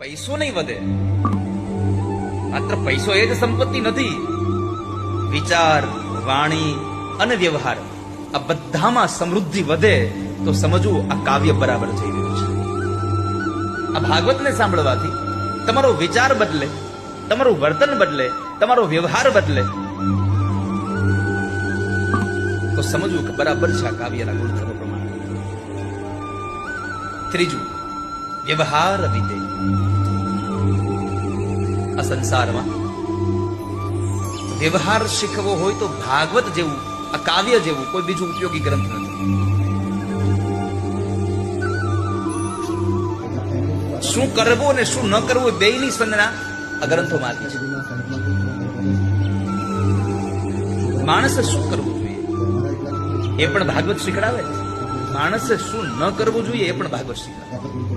પૈસો નહીં વધે, માત્ર પૈસો એ જ સંપત્તિ નથી. વિચાર, વાણી અને વ્યવહાર આ બધામાં સમૃદ્ધિ વધે તો સમજવું આ કાવ્ય બરાબર થઈ રહ્યું છે. આ ભાગવતને સાંભળવાથી તમારો વિચાર બદલે, તમારું વર્તન બદલે, તમારો વ્યવહાર બદલે તો સમજવું કે બરાબર છે આ કાવ્યના ગુણધર્મો પ્રમાણે. ત્રીજું, વ્યવહાર વિધે. આ સંસારમાં વ્યવહાર શીખવો હોય તો ભાગવત જેવું, આ કાવ્ય જેવું કોઈ બીજું ઉપયોગી ગ્રંથ નથી. શું કરવું અને શું ન કરવું બેયની સંજ્ઞા આ ગ્રંથોમાં આપી છે. માણસે શું કરવું જોઈએ એ પણ ભાગવત શીખડાવે. માણસે શું ન કરવું જોઈએ એ પણ ભાગવત શીખડાવે.